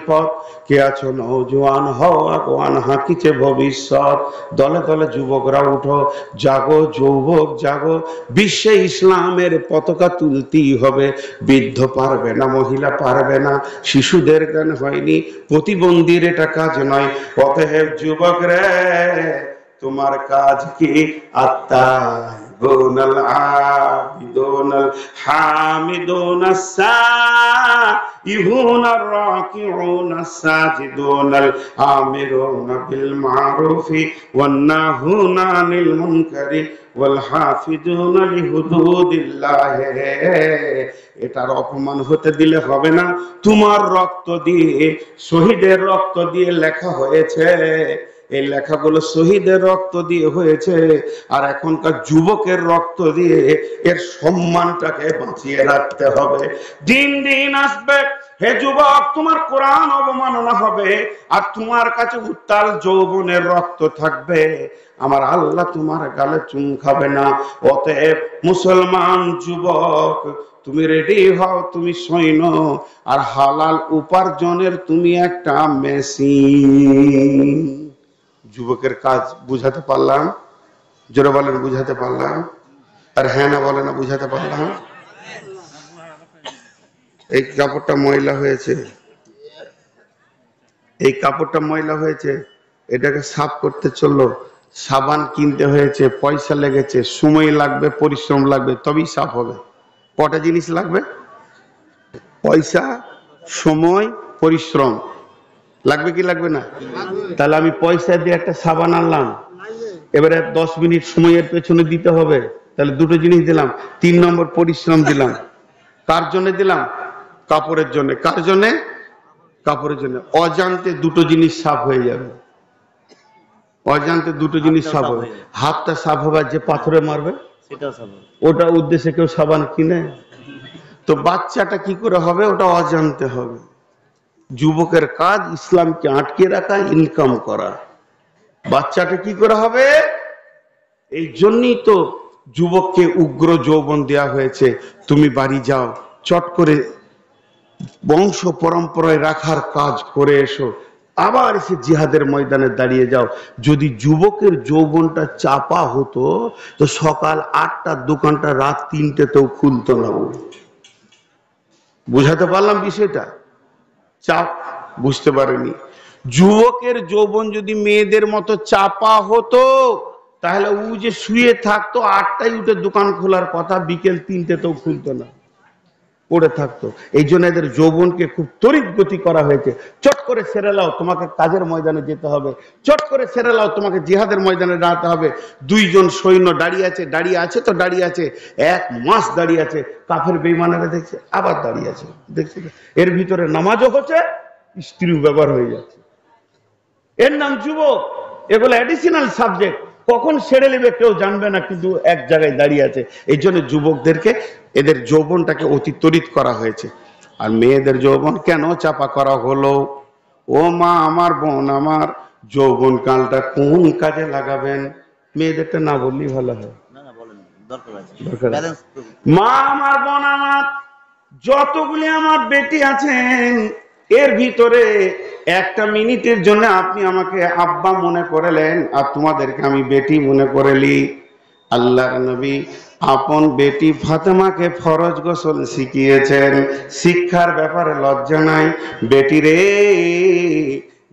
পথ, কে আছো নওজোয়ান হও আগুয়ান, হাঁকিছে ভবিষ্যৎ। দলে দলে যুবকরা উঠো, জাগো যুবক জাগো, বিশ্বে ইসলামের পতাকা তুলতেই হবে। বৃদ্ধ পারবে না, মহিলা পারবে না, শিশুদের জ্ঞান হয়নি, প্রতিবন্ধীর এটা কাজ নয়। অতএব যুবক রে, তোমার কাজ কি? আত্তাইবুনাল আবিদুনাল হামিদুনাস সাইহুনার রাকিউনাস সাজিদুনাল আমিরুনা বিল মারুফি ওয়ান নাহুনা আনিল মুনকারি ওয়াল হাফিজুনা লিহুদুদিল্লাহ। এটার অপমান হতে দিলে হবে না। তোমার রক্ত দিয়ে, শহীদের রক্ত দিয়ে লেখা হয়েছে, এই লেখাগুলো শহীদের রক্ত দিয়ে হয়েছে, আর এখনকার যুবকের রক্ত দিয়ে এর সম্মানটাকে বাঁচিয়ে রাখতে হবে। দিন দিন আসবে হে যুবক, তোমার কোরআন অবমাননা হবে, আর তোমার কাছে উত্তাল যৌবনের রক্ত থাকবে, আমার আল্লাহ তোমার গালে চুম খাবে না। অতএব মুসলমান যুবক, তুমি রেডি হও, তুমি সৈন্য, আর হালাল উপার্জনের তুমি একটা মেশিন। যুবকের কাজ বুঝাতে পারলাম? জোরে বলেন, বুঝাতে পারলাম? আর হ্যাঁ না বলে না, বুঝাতে পারলাম? এই কাপড়টা ময়লা হয়েছে, এই কাপড়টা ময়লা হয়েছে, এটাকে সাফ করতে চললো, সাবান কিনতে হয়েছে, পয়সা লেগেছে, সময় লাগবে, পরিশ্রম লাগবে, তবেই সাফ হবে। কটা জিনিস লাগবে? পয়সা, সময়, পরিশ্রম লাগবে কি লাগবে না? তাহলে আমি পয়সা দিয়ে একটা সাবান আনলাম, এবারে 10 মিনিট সময়ের পেছনে দিতে হবে, তাহলে দুটো জিনিস দিলাম। 3 নম্বর পরিশ্রম দিলাম। কার জন্য দিলাম? কাপড়ের জন্য। কার জন্য? কাপড়ের জন্য। অজান্তে দুটো জিনিস সাফ হয়ে যাবে, অজান্তে দুটো জিনিস সাফ হবে। হাতটা সাফ হবে, যে পাথরে মারবে ওটা উদ্দেশ্যে কেউ সাবান কিনে? তো বাচ্চাটা কি করে হবে? ওটা অজান্তে হবে। যুবকের কাজ ইসলামকে আটকে রাখা, ইনকাম করা। বাচ্চাটা কি করে হবে? এই জন্যই তো যুবককে উগ্র যৌবন দেয়া হয়েছে। তুমি বাড়ি যাও, চট করে বংশ পরম্পরায় রাখার কাজ করে এসো, আবার এসে জিহাদের ময়দানে দাঁড়িয়ে যাও। যদি যুবকের যৌবনটা চাপা হতো, তো সকাল 8টার দোকানটা রাত 3টেতেও খুলতো না। বুঝাতে পারলাম বিষয়টা? চাপ বুঝতে পারেনি। যুবকের যৌবন যদি মেয়েদের মতো চাপা হতো, তাহলে ও যে শুয়ে থাকতো, 8টায় উঠে দোকান খোলার কথা, বিকেল 3টেতেও খুলতো না, পড়ে থাকতো। এই জন্য এদের যৌবনকে খুব তড়িৎ গতি করা হয়েছে। চট করে সেরে লাও, তোমাকে কাজের ময়দানে যেতে হবে, চট করে সেরে লাও, তোমাকে জিহাদের ময়দানে দাঁড়াতে হবে। 2 জন সৈন্য দাঁড়িয়ে আছে, দাঁড়িয়ে আছে তো দাঁড়িয়ে আছে, 1 মাস দাঁড়িয়ে আছে। কাফের বেঈমানেরা দেখছে আবার দাঁড়িয়ে আছে, দেখছে এর ভিতরে নামাজও হচ্ছে, স্ত্রীও ব্যবহার হয়ে যাচ্ছে। এর নাম যুবক। এগুলো অ্যাডিশনাল সাবজেক্ট, কখন ছেড়ে নেবে কেউ জানবে না, কিন্তু এক জায়গায় দাঁড়িয়ে আছে। এই জন্য যুবকদেরকে, এদের যৌবনটাকে অতি তড়িৎ করা হয়েছে। আর মেয়েদের যৌবন কেন চাপা করা হলো? ও মা আমার, বোন আমার, যৌবন কালটা কোন কাজে লাগাবেন? মেয়েদেরটা না বললেই ভালো হয়। মা আমার, বোন আমার, যতগুলি আমার বেটি আছেন, এর ভিতরে 1টা মিনিটের জন্য আপনি আমাকে আব্বা মনে করলেন, আর তোমাদেরকে আমি বেটি মনে করেলি। আল্লাহর নবী আপন বেটি ফাতেমাকে ফরজ গোসল শিখিয়েছেন। শিক্ষার ব্যাপারে লজ্জা নাই। বেটি রে,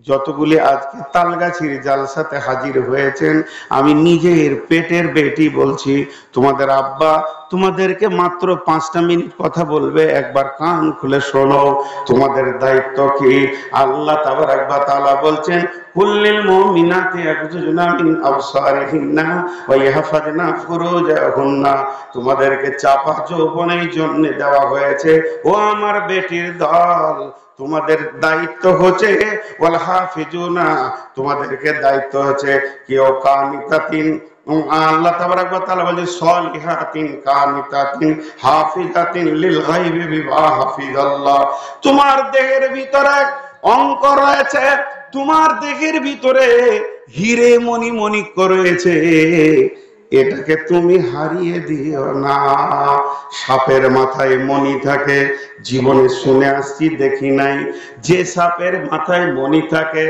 যতগুলি আজকে তালগাছির জালসাতে হাজির হয়েছেন, আমি নিজের পেটের বেটি বলছি, তোমাদের আব্বা তোমাদেরকে মাত্র 5টা মিনিট কথা বলবে, একবার কান খুলে শোনো। তোমাদের দায়িত্ব কি? আল্লাহ তাবারাক ওয়া তাআলা বলছেন, কুল্লিল মুমিনাতি ইয়াগযুজনা মিন আবসারিহিন্না ওয়া ইয়াহফাজনা ফুরুজাহুন্না। তোমাদেরকে চাপা যৌবনের জন্য দেওয়া হয়েছে। ও আমার বেটির দল, তোমাদের দায়িত্ব হচ্ছে ওয়াল হাফিজুনা, তোমাদেরকে দায়িত্ব হচ্ছে কেউ কানিতাতিন, আল্লাহ তাবারাক ওয়া তাআলা বলেন সলিহাতিন কানিতাতিন হাফিজাতিন লিল গায়বি বিমা হাফিজাল্লাহ। তোমার দেহের ভিতরে অঙ্ক রয়েছে, তোমার দেহের ভিতরে হিরে মণি মণিক রয়েছে, এটাকে তুমি হারিয়ে দিও না। সাপের মাথায় মণি থাকে, জীবনে শুনে আসছি, দেখি নাই। যে সাপের মাথায় মণি থাকে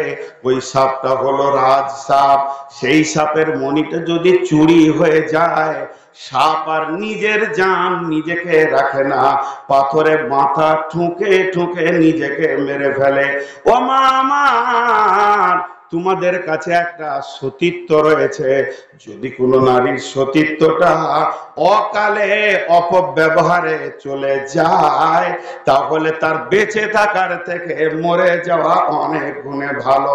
ওই সাপটা হলো রাজ সাপ। সেই সাপের মণিটা যদি চুরি হয়ে যায়, সাপ আর নিজের জান নিজেকে রাখে না, পাথরে মাথা ঠুকে ঠুকে নিজেকে মেরে ফেলে। ও মা আমার, তোমাদের কাছে একটা সতীত্ব রয়েছে। যদি কোনো নারীর সতীত্বটা অকালে অপব্যবহারে চলে যায়, তাহলে তার বেঁচে থাকার থেকে মরে যাওয়া অনেক গুণে ভালো।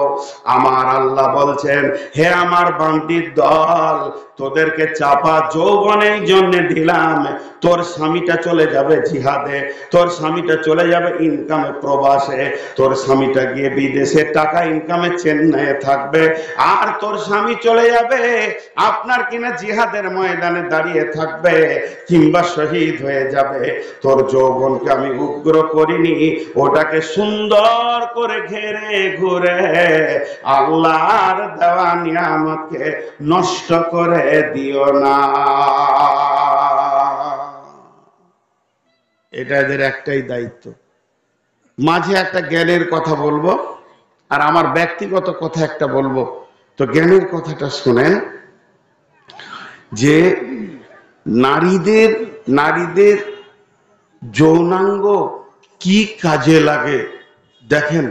আমার আল্লাহ বলছেন, হে আমার বান্দির দল, তোদেরকে চাপা যৌবনের জন্য দিলাম। তোর স্বামীটা চলে যাবে জিহাদে, তোর স্বামীটা চলে যাবে ইনকামে প্রবাসে, তোর স্বামীটা গিয়ে বিদেশে টাকা ইনকামে চেন্নাইয়ে থাকবে, আর তোর স্বামী চলে যাবে আপনার কিনা জিহাদের ময়দানে দাঁড়িয়ে থাকবে কিংবা শহীদ হয়ে যাবে। তোর যৌবনকে আমি উগ্র করিনি, ওটাকে সুন্দর করে ঘেরে ঘুরে আল্লাহর দেওয়া নিয়ামতকে নষ্ট করে দিও না। এটা এদের একটাই দায়িত্ব। মাঝে একটা জ্ঞানের কথা বলবো আর আমার ব্যক্তিগত কথা একটা বলবো। তো জ্ঞানের কথাটা শুনেন, যে নারীদের যৌনাঙ্গ কি কাজে লাগে দেখেন,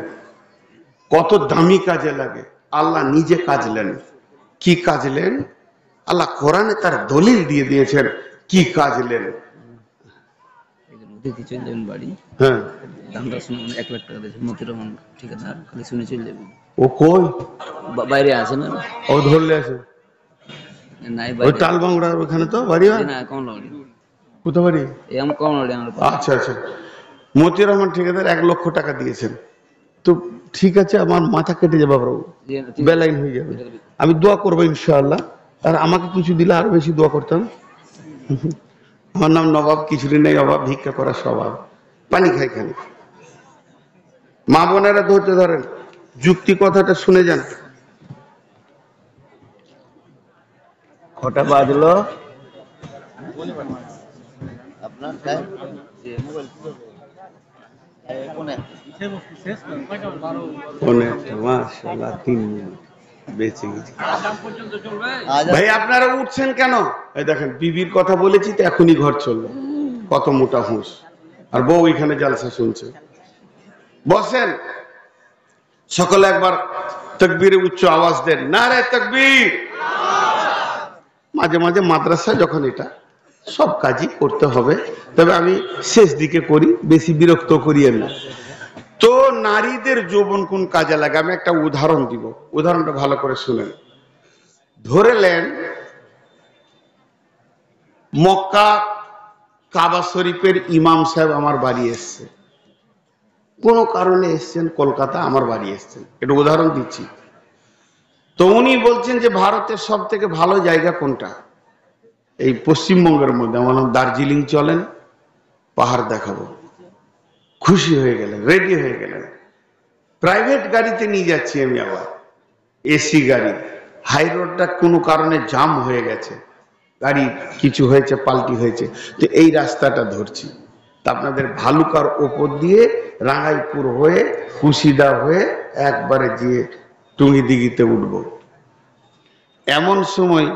কত দামি কাজে লাগে। আল্লাহ নিজে কাজলেন। কি কাজলেন? আল্লাহ কোরআনে তার দলিল দিয়ে দিয়েছেন কি কাজলেন। হ্যাঁ, ও কই বাইরে আছে না, ও ধরলে আছে ওই তালবাংড়ার ওখানে তো বাড়ি হয় না, কোথাও বাড়ি? আচ্ছা আচ্ছা, মতিউর রহমান ঠিকাদার 1 লক্ষ টাকা দিয়েছেন। তো ঠিক আছে, আমার মাথা কেটে যাবে বাবু, বেলাইন হয়ে যাবে। আমি দোয়া করবো ইনশাআল্লাহ, আর আমাকে কিছু দিলে আরো বেশি দোয়া করতাম। আমার নাম নবাব, কিছুদিন নেই অভাব, ভিক্ষা করার স্বভাব, পানি খাই খানি। মা বোনেরা ধৈর্য ধরেন, যুক্তি কথাটা শুনে যান। কটা বাজলো আপনার? মাশাআল্লাহ, 3 মিনিট বেঁচে গেছি। ভাই আপনারা উঠছেন কেন? এই দেখেন, বিবির কথা বলেছি তো এখনই ঘর চললো। কত মোটা হুঁশ, আর বউ এখানে জালসা শুনছে। বসেন, সকলে একবার তাকবীরে উচ্চ আওয়াজ দেন, নারে তাকবীর। মাঝে মাঝে মাদ্রাসা যখন এটা সব কাজই করতে হবে, তবে আমি শেষ দিকে করি, বেশি বিরক্ত করিয়েন না। তো নারীদের যৌবন কোন কাজে লাগে আমি একটা উদাহরণ দিব, উদাহরণটা ভালো করে শুনেন। ধরেলেন মক্কা কাবা শরীফের ইমাম সাহেব আমার বাড়ি এসছে, কোনো কারণে এসছেন, কলকাতা আমার বাড়ি এসছেন, এটা উদাহরণ দিচ্ছি। তো উনি বলছেন যে ভারতের সব থেকে ভালো জায়গা কোনটা? এই পশ্চিমবঙ্গের মধ্যে। আমার দার্জিলিং চলেন, পাহাড় দেখাবো। খুশি হয়ে গেলেন, রেডি হয়ে গেলেন। প্রাইভেট গাড়িতে নিয়ে যাচ্ছি আমি, আবার এসি গাড়ি। হাই রোডটা কোনো কারণে জাম হয়ে গেছে, গাড়ি কিছু হয়েছে, পাল্টি হয়েছে, তো এই রাস্তাটা ধরছি। তা আপনাদের ভালুকার ওপর দিয়ে রাঙ্গাইপুর হয়ে কুশিদা হয়ে একবারে গিয়ে টুঙ্গি দিঘিতে উঠবো। এমন সময়